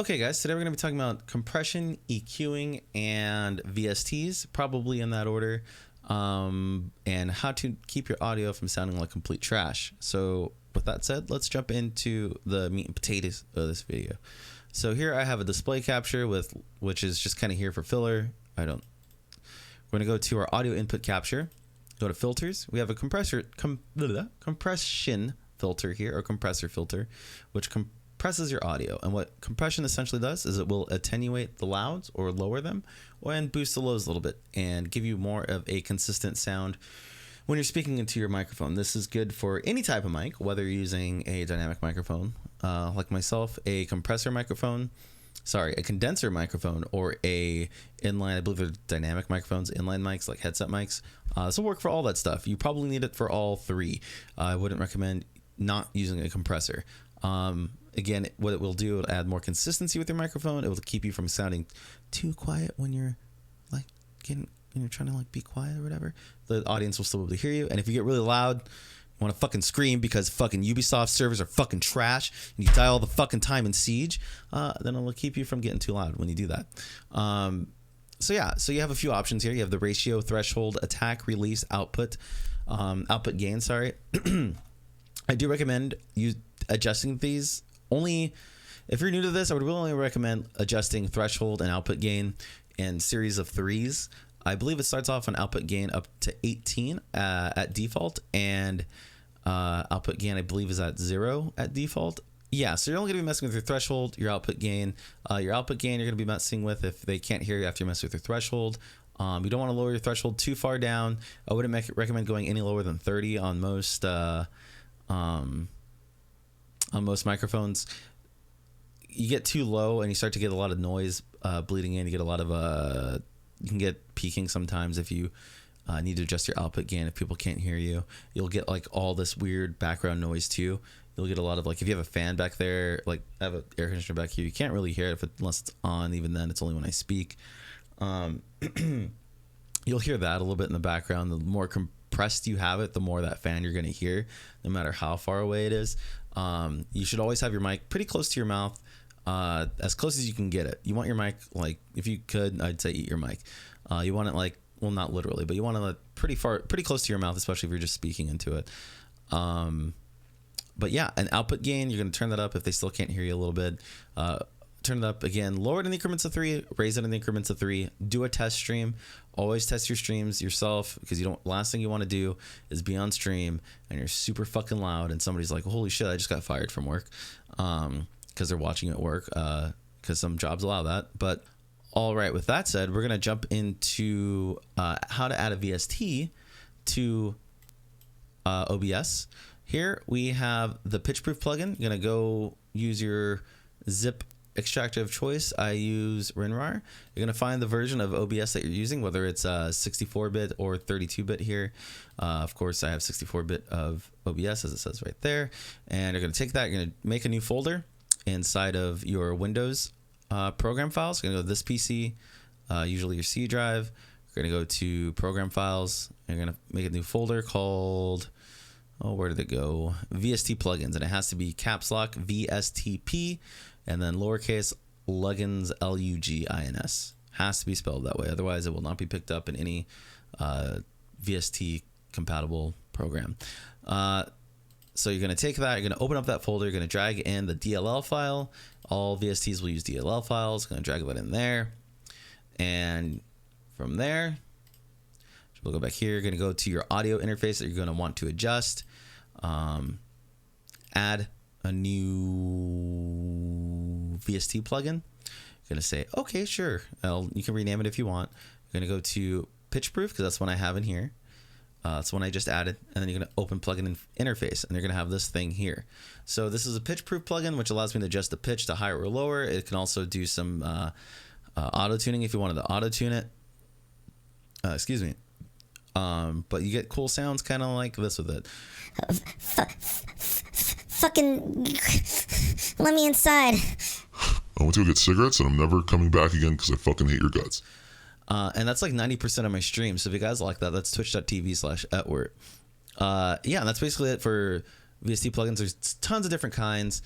Okay, guys, today we're going to be talking about compression, EQing, and VSTs, probably in that order, and how to keep your audio from sounding like complete trash. So with that said, let's jump into the meat and potatoes of this video. So here I have a display capture which is just kind of here for filler. We're going to go to our audio input capture, go to filters. We have a compression filter here, or compressor filter, which compresses your audio. And what compression essentially does is it will attenuate the louds or lower them and boost the lows a little bit and give you more of a consistent sound when you're speaking into your microphone. This is good for any type of mic, whether you're using a dynamic microphone like myself, a condenser microphone, or a inline. I believe they're dynamic microphones, inline mics like headset mics. This will work for all that stuff. You probably need it for all three. I wouldn't recommend not using a compressor. Again, what it will do, it'll add more consistency with your microphone. It will keep you from sounding too quiet when you're trying to be quiet or whatever. The audience will still be able to hear you. And if you get really loud, you want to fucking scream because fucking Ubisoft servers are fucking trash, and you die all the fucking time in Siege, then it'll keep you from getting too loud when you do that. So you have a few options here. You have the ratio, threshold, attack, release, output gain. Sorry. I do recommend you adjusting these. Only if you're new to this, I would really only recommend adjusting threshold and output gain in series of 3s. I believe it starts off on output gain up to 18 at default, and output gain I believe is at 0 at default. Yeah, so you're only going to be messing with your threshold, your output gain. Your output gain you're going to be messing with if they can't hear you after you mess with your threshold. You don't want to lower your threshold too far down. I wouldn't recommend going any lower than 30 on most microphones. You get too low and you start to get a lot of noise bleeding in. You get a lot of you can get peaking sometimes if you need to adjust your output gain. If people can't hear you, you'll get like all this weird background noise too. You'll get a lot of if you have a fan back there, I have an air conditioner back here, you can't really hear it unless it's on. Even then, it's only when I speak. You'll hear that a little bit in the background. The more compressed you have it, the more that fan you're going to hear, no matter how far away it is. You should always have your mic pretty close to your mouth, as close as you can get it. You want your mic, if you could, I'd say eat your mic. You want it not literally, but you want it pretty close to your mouth, especially if you're just speaking into it. But yeah, an output gain, you're going to turn that up if they still can't hear you a little bit. Turn it up again, lower it in increments of 3, raise it in increments of 3. Do a test stream. Always test your streams yourself, because last thing you want to do is be on stream and you're super fucking loud and somebody's like, holy shit, I just got fired from work, because they're watching you at work, because some jobs allow that. But all right, with that said, we're going to jump into how to add a VST to OBS. Here we have the pitch-proof plugin. You're going to go use your zip extractor of choice. I use WinRAR. You're going to find the version of OBS that you're using, whether it's 64-bit or 32-bit here. Of course, I have 64-bit of OBS, as it says right there. And you're going to take that, you're going to make a new folder inside of your Windows program files. You're going to go to this PC, usually your C drive. You're going to go to program files. You're going to make a new folder called, where did it go? VST plugins. And it has to be caps lock VSTP. And then lowercase Luggins, Lugins. Has to be spelled that way. Otherwise, it will not be picked up in any VST compatible program. So you're going to take that. You're going to open up that folder. You're going to drag in the DLL file. All VSTs will use DLL files. Going to drag that in there. And from there, we'll go back here. You're going to go to your audio interface that you're going to want to adjust. Add a new VST plugin. You're going to say, okay, sure. You can rename it if you want. You're going to go to pitch proof, because that's one I have in here. That's one I just added. And then you're going to open plugin interface, and you're going to have this thing here. So this is a pitch proof plugin, which allows me to adjust the pitch to higher or lower. It can also do some auto tuning if you wanted to auto tune it. Excuse me. But you get cool sounds kind of like this with it. Fucking let me inside. I went to go get cigarettes and I'm never coming back again because I fucking hate your guts. And that's like 90% of my streams. So if you guys like that, that's twitch.tv/Etwurt. Yeah, and that's basically it for VST plugins. There's tons of different kinds.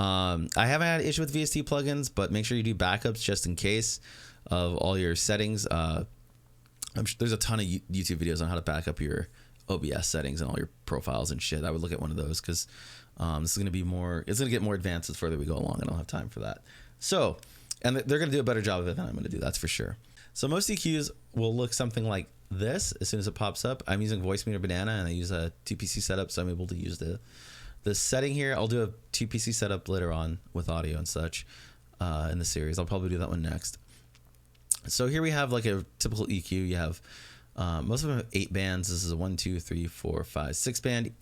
I haven't had an issue with VST plugins, but make sure you do backups just in case of all your settings. I'm sure there's a ton of YouTube videos on how to back up your OBS settings and all your profiles and shit. I would look at one of those because this is going to be more, it's going to get more advanced the further we go along. I don't have time for that. So, and they're going to do a better job of it than I'm going to do. That's for sure. So most EQs will look something like this as soon as it pops up. I'm using Voice Meter Banana and I use a 2PC setup. So I'm able to use the setting here. I'll do a 2PC setup later on with audio and such in the series. I'll probably do that one next. So here we have like a typical EQ. You have most of them have 8 bands. This is a 1, 2, 3, 4, 5, 6 band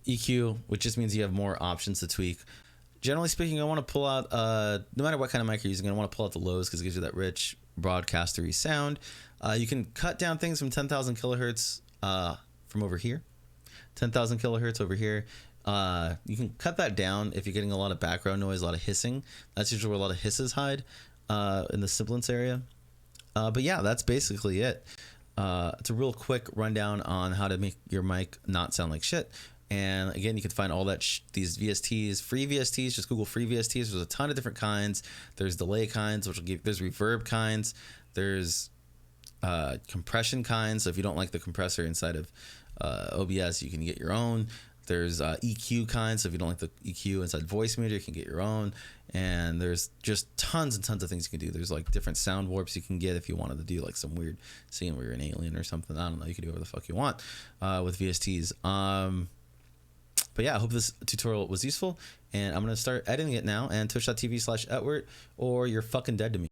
EQ, which just means you have more options to tweak. Generally speaking, I want to pull out, no matter what kind of mic you're using, I want to pull out the lows because it gives you that rich broadcastery sound. You can cut down things from 10,000 kilohertz from over here. 10,000 kilohertz over here. You can cut that down if you're getting a lot of background noise, a lot of hissing. That's usually where a lot of hisses hide in the sibilance area. But yeah, that's basically it. It's a real quick rundown on how to make your mic not sound like shit. And again, you can find all that these VSTs, free VSTs. Just Google free VSTs. There's a ton of different kinds. There's delay kinds, which will give. There's reverb kinds. There's compression kinds. So if you don't like the compressor inside of OBS, you can get your own. There's EQ kinds. So if you don't like the EQ inside Voice Meter, you can get your own. And there's just tons and tons of things you can do. There's like different sound warps you can get if you wanted to do like some weird scene where you're an alien or something. I don't know. You can do whatever the fuck you want with VSTs. But yeah, I hope this tutorial was useful. And I'm going to start editing it now. And twitch.tv/Etwurt, or you're fucking dead to me.